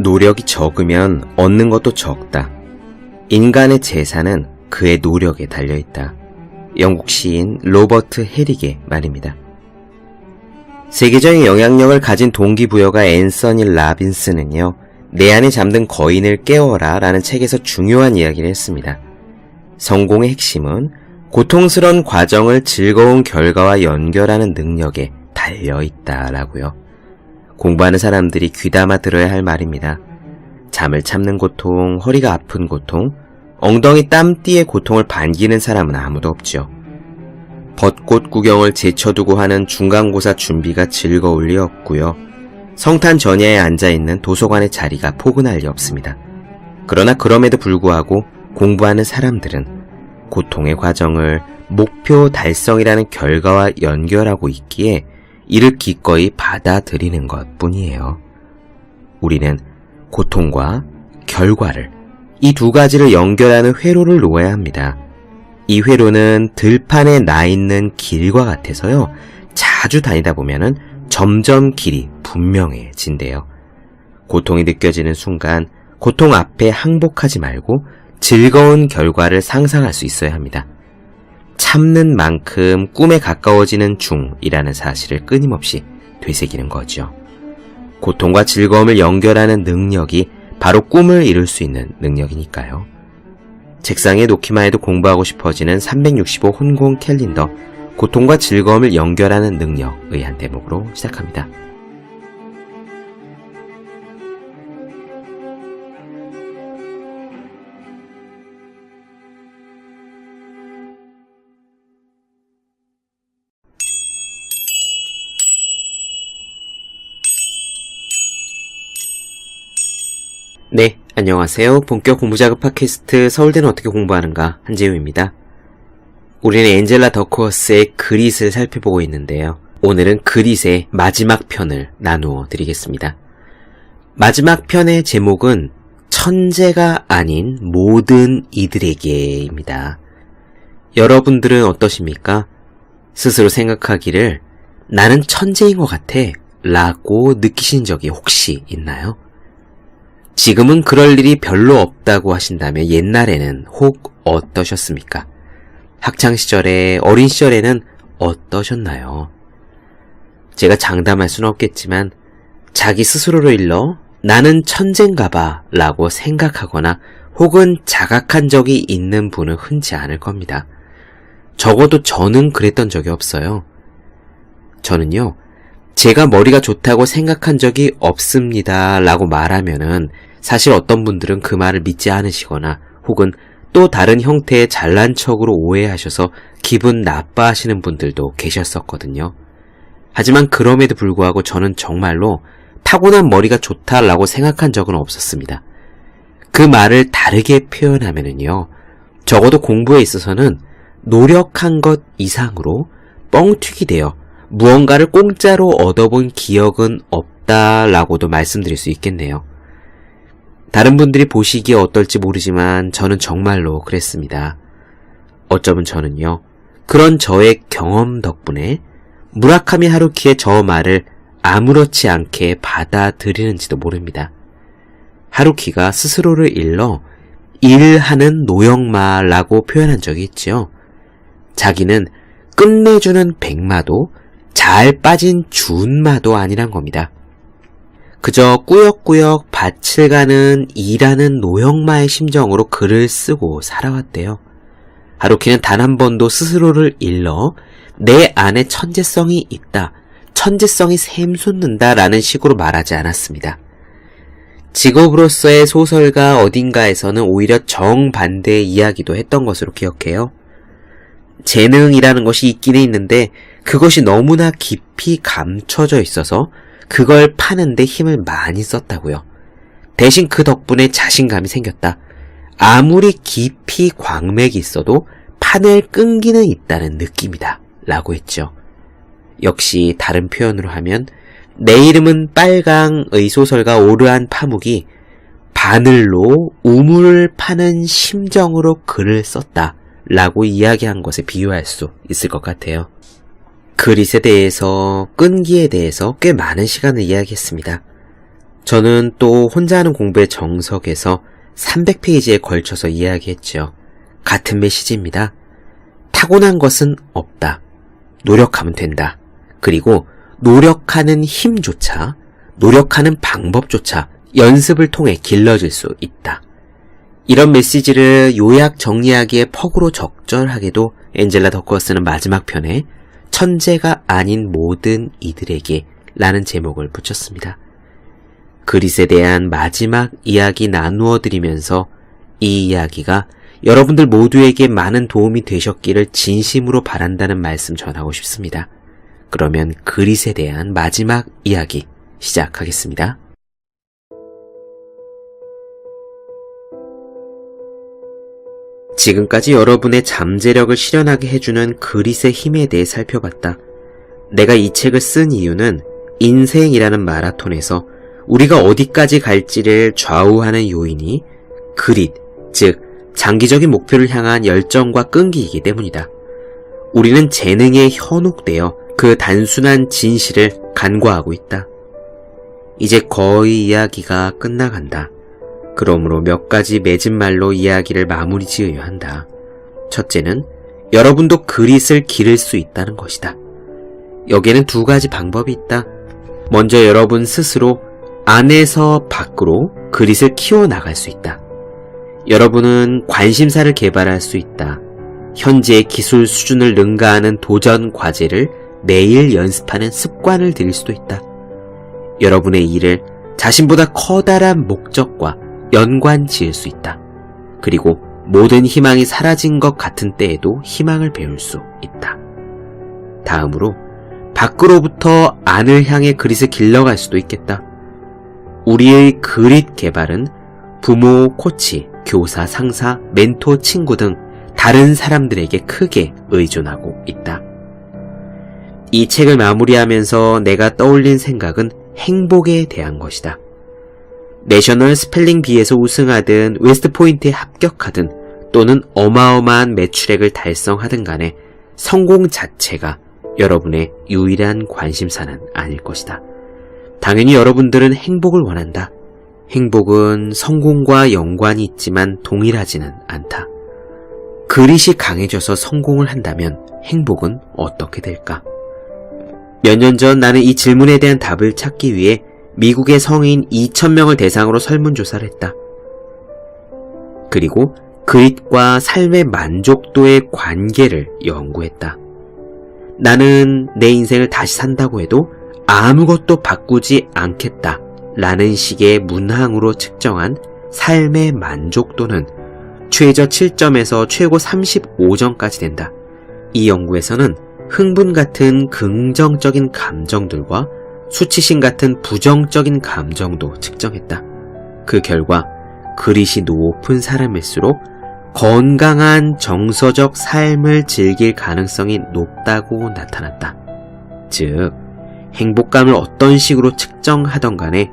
노력이 적으면 얻는 것도 적다. 인간의 재산은 그의 노력에 달려있다. 영국 시인 로버트 헤릭의 말입니다. 세계적인 영향력을 가진 동기부여가 앤서니 라빈스는요, 내 안에 잠든 거인을 깨워라 라는 책에서 중요한 이야기를 했습니다. 성공의 핵심은 고통스러운 과정을 즐거운 결과와 연결하는 능력에 달려있다라고요. 공부하는 사람들이 귀담아 들어야 할 말입니다. 잠을 참는 고통, 허리가 아픈 고통, 엉덩이 땀띠의 고통을 반기는 사람은 아무도 없죠. 벚꽃 구경을 제쳐두고 하는 중간고사 준비가 즐거울 리 없고요. 성탄 전야에 앉아있는 도서관의 자리가 포근할 리 없습니다. 그러나 그럼에도 불구하고 공부하는 사람들은 고통의 과정을 목표 달성이라는 결과와 연결하고 있기에 이를 기꺼이 받아들이는 것 뿐이에요. 우리는 고통과 결과를, 이 두 가지를 연결하는 회로를 놓아야 합니다. 이 회로는 들판에 나 있는 길과 같아서요, 자주 다니다 보면은 점점 길이 분명해진대요. 고통이 느껴지는 순간 고통 앞에 항복하지 말고 즐거운 결과를 상상할 수 있어야 합니다. 참는 만큼 꿈에 가까워지는 중이라는 사실을 끊임없이 되새기는 거죠. 고통과 즐거움을 연결하는 능력이 바로 꿈을 이룰 수 있는 능력이니까요. 책상에 놓기만 해도 공부하고 싶어지는 365 혼공 캘린더, 고통과 즐거움을 연결하는 능력의 한 대목으로 시작합니다. 네, 안녕하세요. 본격 공부자극 팟캐스트 서울대는 어떻게 공부하는가, 한재우입니다. 우리는 엔젤라 더크워스의 그릿을 살펴보고 있는데요. 오늘은 그릿의 마지막 편을 나누어 드리겠습니다. 마지막 편의 제목은 천재가 아닌 모든 이들에게입니다. 여러분들은 어떠십니까? 스스로 생각하기를 나는 천재인 것 같아 라고 느끼신 적이 혹시 있나요? 지금은 그럴 일이 별로 없다고 하신다면 옛날에는 혹 어떠셨습니까? 학창시절에, 어린 시절에는 어떠셨나요? 제가 장담할 수는 없겠지만 자기 스스로를 일러 나는 천재인가봐 라고 생각하거나 혹은 자각한 적이 있는 분은 흔치 않을 겁니다. 적어도 저는 그랬던 적이 없어요. 저는요, 제가 머리가 좋다고 생각한 적이 없습니다 라고 말하면은 사실 어떤 분들은 그 말을 믿지 않으시거나 혹은 또 다른 형태의 잘난 척으로 오해하셔서 기분 나빠하시는 분들도 계셨었거든요. 하지만 그럼에도 불구하고 저는 정말로 타고난 머리가 좋다라고 생각한 적은 없었습니다. 그 말을 다르게 표현하면은요, 적어도 공부에 있어서는 노력한 것 이상으로 뻥튀기 되어 무언가를 공짜로 얻어본 기억은 없다라고도 말씀드릴 수 있겠네요. 다른 분들이 보시기에 어떨지 모르지만 저는 정말로 그랬습니다. 어쩌면 저는요, 그런 저의 경험 덕분에 무라카미 하루키의 저 말을 아무렇지 않게 받아들이는지도 모릅니다. 하루키가 스스로를 일러 일하는 노역마라고 표현한 적이 있죠. 자기는 끝내주는 백마도 잘 빠진 준마도 아니란 겁니다. 그저 꾸역꾸역 밭을 가는 일하는 노역마의 심정으로 글을 쓰고 살아왔대요. 하루키는 단 한 번도 스스로를 일러 내 안에 천재성이 있다, 천재성이 샘솟는다 라는 식으로 말하지 않았습니다. 직업으로서의 소설가 어딘가에서는 오히려 정반대의 이야기도 했던 것으로 기억해요. 재능이라는 것이 있기는 있는데 그것이 너무나 깊이 감춰져 있어서 그걸 파는데 힘을 많이 썼다고요. 대신 그 덕분에 자신감이 생겼다. 아무리 깊이 광맥이 있어도 판을 끈기는 있다는 느낌이다 라고 했죠. 역시 다른 표현으로 하면 내 이름은 빨강의 소설가 오르안 파묵이 바늘로 우물을 파는 심정으로 글을 썼다 라고 이야기한 것에 비유할 수 있을 것 같아요. 그릿에 대해서, 끈기에 대해서 꽤 많은 시간을 이야기했습니다. 저는 또 혼자 하는 공부의 정석에서 300페이지에 걸쳐서 이야기했죠. 같은 메시지입니다. 타고난 것은 없다. 노력하면 된다. 그리고 노력하는 힘조차, 노력하는 방법조차 연습을 통해 길러질 수 있다. 이런 메시지를 요약 정리하기에 퍽으로 적절하게도 엔젤라 더크워스는 마지막 편에 천재가 아닌 모든 이들에게 라는 제목을 붙였습니다. 그릿에 대한 마지막 이야기 나누어 드리면서 이 이야기가 여러분들 모두에게 많은 도움이 되셨기를 진심으로 바란다는 말씀 전하고 싶습니다. 그러면 그릿에 대한 마지막 이야기 시작하겠습니다. 지금까지 여러분의 잠재력을 실현하게 해주는 그릿의 힘에 대해 살펴봤다. 내가 이 책을 쓴 이유는 인생이라는 마라톤에서 우리가 어디까지 갈지를 좌우하는 요인이 그릿, 즉 장기적인 목표를 향한 열정과 끈기이기 때문이다. 우리는 재능에 현혹되어 그 단순한 진실을 간과하고 있다. 이제 거의 이야기가 끝나간다. 그러므로 몇 가지 맺은 말로 이야기를 마무리 지어야 한다. 첫째는 여러분도 그릿을 기를 수 있다는 것이다. 여기에는 두 가지 방법이 있다. 먼저 여러분 스스로 안에서 밖으로 그릿을 키워나갈 수 있다. 여러분은 관심사를 개발할 수 있다. 현재의 기술 수준을 능가하는 도전 과제를 매일 연습하는 습관을 들일 수도 있다. 여러분의 일을 자신보다 커다란 목적과 연관 지을 수 있다. 그리고 모든 희망이 사라진 것 같은 때에도 희망을 배울 수 있다. 다음으로 밖으로부터 안을 향해 그릿을 길러갈 수도 있겠다. 우리의 그릿 개발은 부모, 코치, 교사, 상사, 멘토, 친구 등 다른 사람들에게 크게 의존하고 있다. 이 책을 마무리하면서 내가 떠올린 생각은 행복에 대한 것이다. 내셔널 스펠링 비에서 우승하든 웨스트포인트에 합격하든 또는 어마어마한 매출액을 달성하든 간에 성공 자체가 여러분의 유일한 관심사는 아닐 것이다. 당연히 여러분들은 행복을 원한다. 행복은 성공과 연관이 있지만 동일하지는 않다. 그릿이 강해져서 성공을 한다면 행복은 어떻게 될까? 몇 년 전 나는 이 질문에 대한 답을 찾기 위해 미국의 성인 2,000명을 대상으로 설문조사를 했다. 그리고 그릿과 삶의 만족도의 관계를 연구했다. 나는 내 인생을 다시 산다고 해도 아무것도 바꾸지 않겠다 라는 식의 문항으로 측정한 삶의 만족도는 최저 7점에서 최고 35점까지 된다. 이 연구에서는 흥분 같은 긍정적인 감정들과 수치심 같은 부정적인 감정도 측정했다. 그 결과 그릿이 높은 사람일수록 건강한 정서적 삶을 즐길 가능성이 높다고 나타났다. 즉, 행복감을 어떤 식으로 측정하던 간에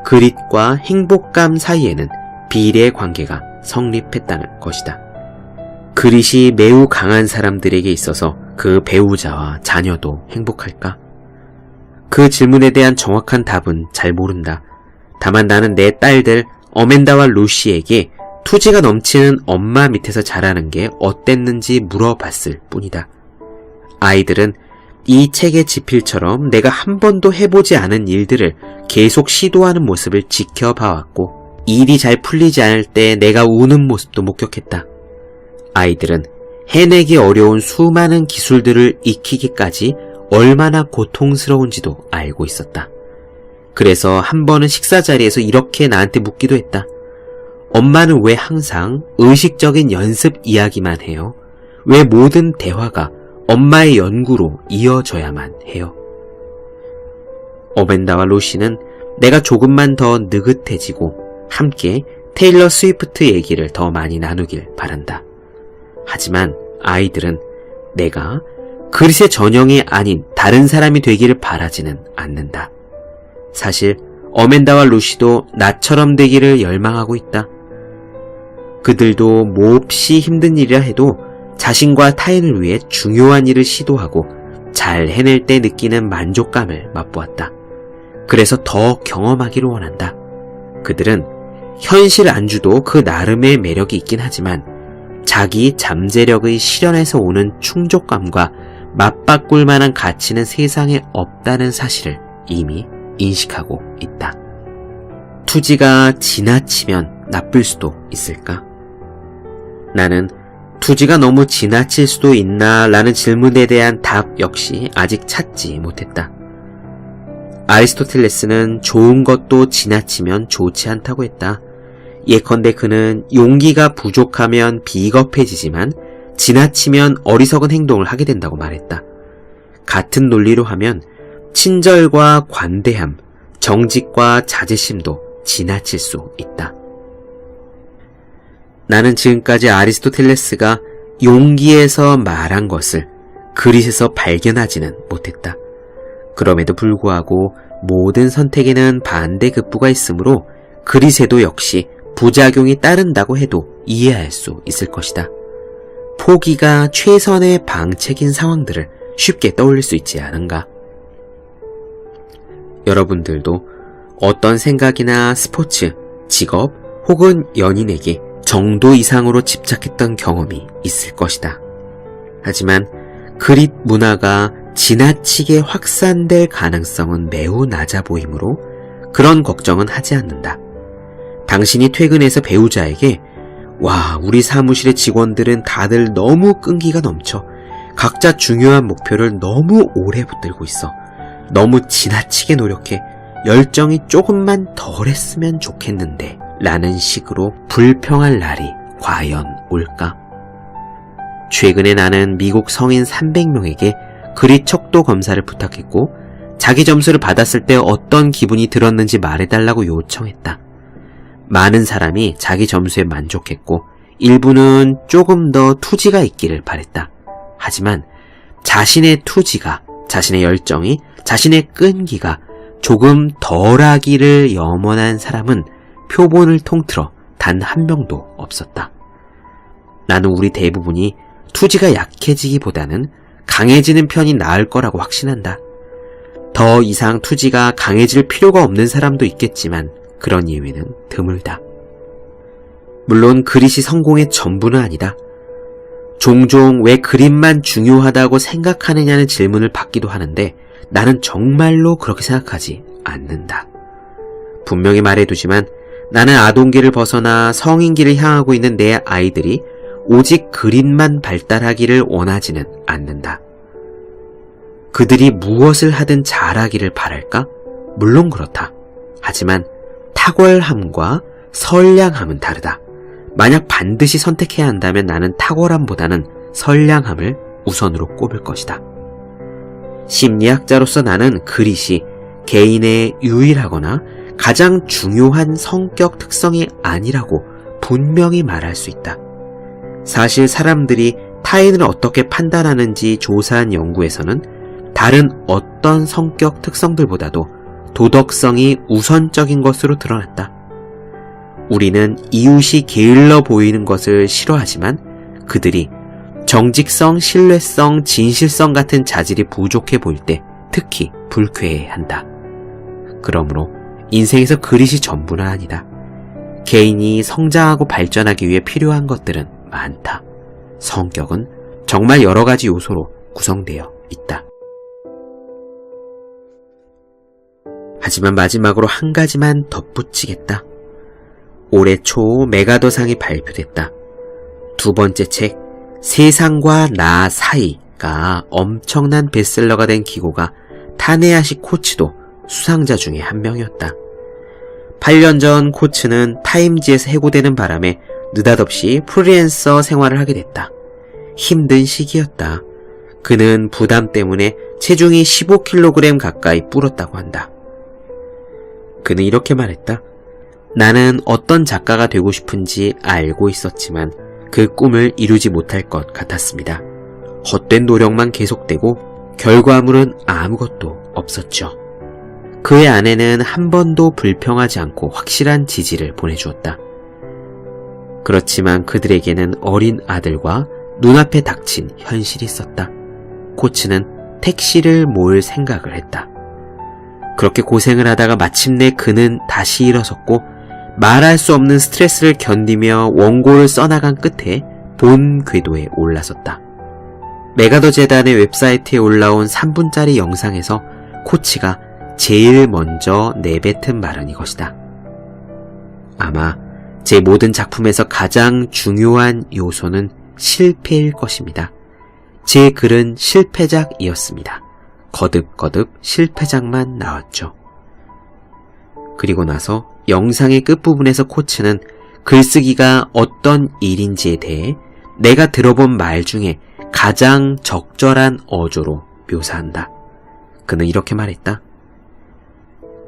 그릿과 행복감 사이에는 비례 관계가 성립했다는 것이다. 그릿이 매우 강한 사람들에게 있어서 그 배우자와 자녀도 행복할까? 그 질문에 대한 정확한 답은 잘 모른다. 다만 나는 내 딸들 어멘다와 루시에게 투지가 넘치는 엄마 밑에서 자라는 게 어땠는지 물어봤을 뿐이다. 아이들은 이 책의 지필처럼 내가 한 번도 해보지 않은 일들을 계속 시도하는 모습을 지켜봐왔고 일이 잘 풀리지 않을 때 내가 우는 모습도 목격했다. 아이들은 해내기 어려운 수많은 기술들을 익히기까지 얼마나 고통스러운지도 알고 있었다. 그래서 한 번은 식사 자리에서 이렇게 나한테 묻기도 했다. 엄마는 왜 항상 의식적인 연습 이야기만 해요? 왜 모든 대화가 엄마의 연구로 이어져야만 해요? 어멘다와 로시는 내가 조금만 더 느긋해지고 함께 테일러 스위프트 얘기를 더 많이 나누길 바란다. 하지만 아이들은 내가 그릿의 전형이 아닌 다른 사람이 되기를 바라지는 않는다. 사실 어멘다와 루시도 나처럼 되기를 열망하고 있다. 그들도 몹시 힘든 일이라 해도 자신과 타인을 위해 중요한 일을 시도하고 잘 해낼 때 느끼는 만족감을 맛보았다. 그래서 더 경험하기를 원한다. 그들은 현실 안주도 그 나름의 매력이 있긴 하지만 자기 잠재력의 실현에서 오는 충족감과 맞바꿀 만한 가치는 세상에 없다는 사실을 이미 인식하고 있다. 투지가 지나치면 나쁠 수도 있을까? 나는 투지가 너무 지나칠 수도 있나 라는 질문에 대한 답 역시 아직 찾지 못했다. 아리스토텔레스는 좋은 것도 지나치면 좋지 않다고 했다. 예컨대 그는 용기가 부족하면 비겁해지지만 지나치면 어리석은 행동을 하게 된다고 말했다. 같은 논리로 하면 친절과 관대함, 정직과 자제심도 지나칠 수 있다. 나는 지금까지 아리스토텔레스가 용기에서 말한 것을 그릿에서 발견하지는 못했다. 그럼에도 불구하고 모든 선택에는 반대급부가 있으므로 그릿에도 역시 부작용이 따른다고 해도 이해할 수 있을 것이다. 포기가 최선의 방책인 상황들을 쉽게 떠올릴 수 있지 않은가? 여러분들도 어떤 생각이나 스포츠, 직업 혹은 연인에게 정도 이상으로 집착했던 경험이 있을 것이다. 하지만 그릿 문화가 지나치게 확산될 가능성은 매우 낮아 보이므로 그런 걱정은 하지 않는다. 당신이 퇴근해서 배우자에게 와, 우리 사무실의 직원들은 다들 너무 끈기가 넘쳐 각자 중요한 목표를 너무 오래 붙들고 있어. 너무 지나치게 노력해. 열정이 조금만 덜했으면 좋겠는데 라는 식으로 불평할 날이 과연 올까? 최근에 나는 미국 성인 300명에게 그릿 척도 검사를 부탁했고 자기 점수를 받았을 때 어떤 기분이 들었는지 말해달라고 요청했다. 많은 사람이 자기 점수에 만족했고 일부는 조금 더 투지가 있기를 바랬다. 하지만 자신의 투지가, 자신의 열정이, 자신의 끈기가 조금 덜하기를 염원한 사람은 표본을 통틀어 단 한 명도 없었다. 나는 우리 대부분이 투지가 약해지기보다는 강해지는 편이 나을 거라고 확신한다. 더 이상 투지가 강해질 필요가 없는 사람도 있겠지만 그런 예외는 드물다. 물론 그릿이 성공의 전부는 아니다. 종종 왜 그릿만 중요하다고 생각하느냐는 질문을 받기도 하는데 나는 정말로 그렇게 생각하지 않는다. 분명히 말해두지만 나는 아동기를 벗어나 성인기를 향하고 있는 내 아이들이 오직 그릿만 발달하기를 원하지는 않는다. 그들이 무엇을 하든 잘하기를 바랄까? 물론 그렇다. 하지만 탁월함과 선량함은 다르다. 만약 반드시 선택해야 한다면 나는 탁월함보다는 선량함을 우선으로 꼽을 것이다. 심리학자로서 나는 그릿이 개인의 유일하거나 가장 중요한 성격 특성이 아니라고 분명히 말할 수 있다. 사실 사람들이 타인을 어떻게 판단하는지 조사한 연구에서는 다른 어떤 성격 특성들보다도 도덕성이 우선적인 것으로 드러났다. 우리는 이웃이 게을러 보이는 것을 싫어하지만 그들이 정직성, 신뢰성, 진실성 같은 자질이 부족해 보일 때 특히 불쾌해한다. 그러므로 인생에서 그릿이 전부는 아니다. 개인이 성장하고 발전하기 위해 필요한 것들은 많다. 성격은 정말 여러 가지 요소로 구성되어 있다. 하지만 마지막으로 한 가지만 덧붙이겠다. 올해 초 메가더상이 발표됐다. 두 번째 책 세상과 나 사이가 엄청난 베스트셀러가 된 기고가 타네야시 코츠도 수상자 중에 한 명이었다. 8년 전 코츠는 타임지에서 해고되는 바람에 느닷없이 프리랜서 생활을 하게 됐다. 힘든 시기였다. 그는 부담 때문에 체중이 15kg 가까이 불었다고 한다. 그는 이렇게 말했다. 나는 어떤 작가가 되고 싶은지 알고 있었지만 그 꿈을 이루지 못할 것 같았습니다. 헛된 노력만 계속되고 결과물은 아무것도 없었죠. 그의 아내는 한 번도 불평하지 않고 확실한 지지를 보내주었다. 그렇지만 그들에게는 어린 아들과 눈앞에 닥친 현실이 있었다. 코츠는 택시를 모을 생각을 했다. 그렇게 고생을 하다가 마침내 그는 다시 일어섰고 말할 수 없는 스트레스를 견디며 원고를 써나간 끝에 본 궤도에 올라섰다. 메가더 재단의 웹사이트에 올라온 3분짜리 영상에서 코치가 제일 먼저 내뱉은 말은 이것이다. 아마 제 모든 작품에서 가장 중요한 요소는 실패일 것입니다. 제 글은 실패작이었습니다. 거듭거듭 실패작만 나왔죠. 그리고 나서 영상의 끝부분에서 코치는 글쓰기가 어떤 일인지에 대해 내가 들어본 말 중에 가장 적절한 어조로 묘사한다. 그는 이렇게 말했다.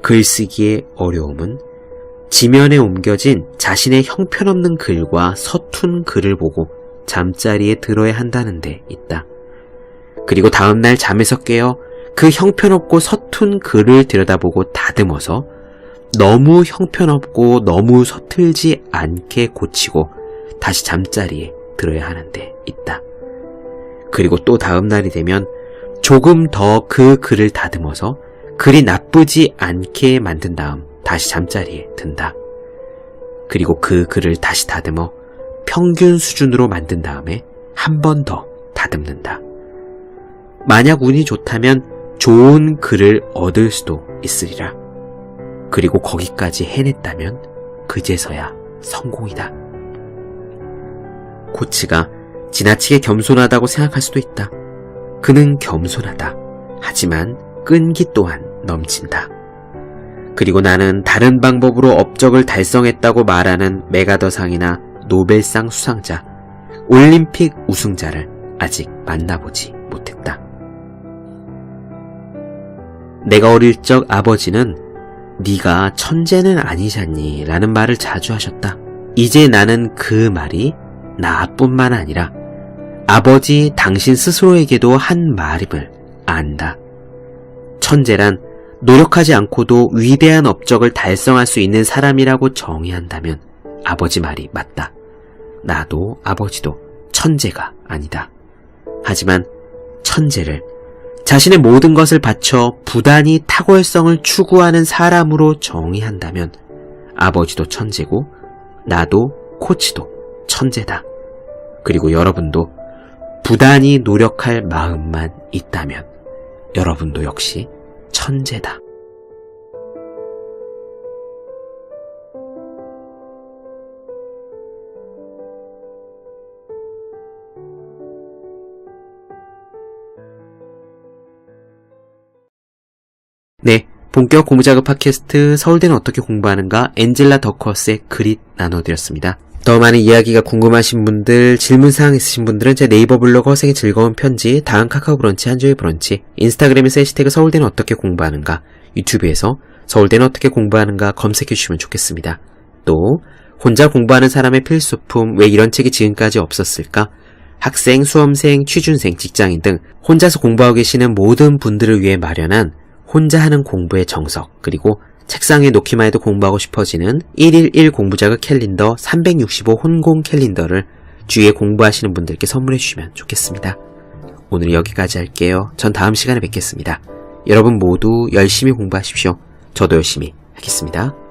글쓰기의 어려움은 지면에 옮겨진 자신의 형편없는 글과 서툰 글을 보고 잠자리에 들어야 한다는 데 있다. 그리고 다음날 잠에서 깨어 그 형편없고 서툰 글을 들여다보고 다듬어서 너무 형편없고 너무 서툴지 않게 고치고 다시 잠자리에 들어야 하는 데 있다. 그리고 또 다음날이 되면 조금 더 그 글을 다듬어서 글이 나쁘지 않게 만든 다음 다시 잠자리에 든다. 그리고 그 글을 다시 다듬어 평균 수준으로 만든 다음에 한 번 더 다듬는다. 만약 운이 좋다면 좋은 글을 얻을 수도 있으리라. 그리고 거기까지 해냈다면 그제서야 성공이다. 코치가 지나치게 겸손하다고 생각할 수도 있다. 그는 겸손하다. 하지만 끈기 또한 넘친다. 그리고 나는 다른 방법으로 업적을 달성했다고 말하는 메가더상이나 노벨상 수상자, 올림픽 우승자를 아직 만나보지 못했다. 내가 어릴 적 아버지는 네가 천재는 아니잖니 라는 말을 자주 하셨다. 이제 나는 그 말이 나뿐만 아니라 아버지 당신 스스로에게도 한 말임을 안다. 천재란 노력하지 않고도 위대한 업적을 달성할 수 있는 사람이라고 정의한다면 아버지 말이 맞다. 나도 아버지도 천재가 아니다. 하지만 천재를 자신의 모든 것을 바쳐 부단히 탁월성을 추구하는 사람으로 정의한다면 아버지도 천재고 나도 코치도 천재다. 그리고 여러분도 부단히 노력할 마음만 있다면 여러분도 역시 천재다. 네, 본격 공부자극 팟캐스트 서울대는 어떻게 공부하는가 엔젤라 더커스의 그릿 나눠드렸습니다. 더 많은 이야기가 궁금하신 분들, 질문사항 있으신 분들은 제 네이버 블로그 허생의 즐거운 편지, 다음 카카오 브런치, 한조의 브런치, 인스타그램에서 해시태그 서울대는 어떻게 공부하는가, 유튜브에서 서울대는 어떻게 공부하는가 검색해주시면 좋겠습니다. 또 혼자 공부하는 사람의 필수품, 왜 이런 책이 지금까지 없었을까? 학생, 수험생, 취준생, 직장인 등 혼자서 공부하고 계시는 모든 분들을 위해 마련한 혼자 하는 공부의 정석, 그리고 책상에 놓기만 해도 공부하고 싶어지는 111 공부자극 캘린더 365 혼공 캘린더를 주위에 공부하시는 분들께 선물해 주시면 좋겠습니다. 오늘 여기까지 할게요. 전 다음 시간에 뵙겠습니다. 여러분 모두 열심히 공부하십시오. 저도 열심히 하겠습니다.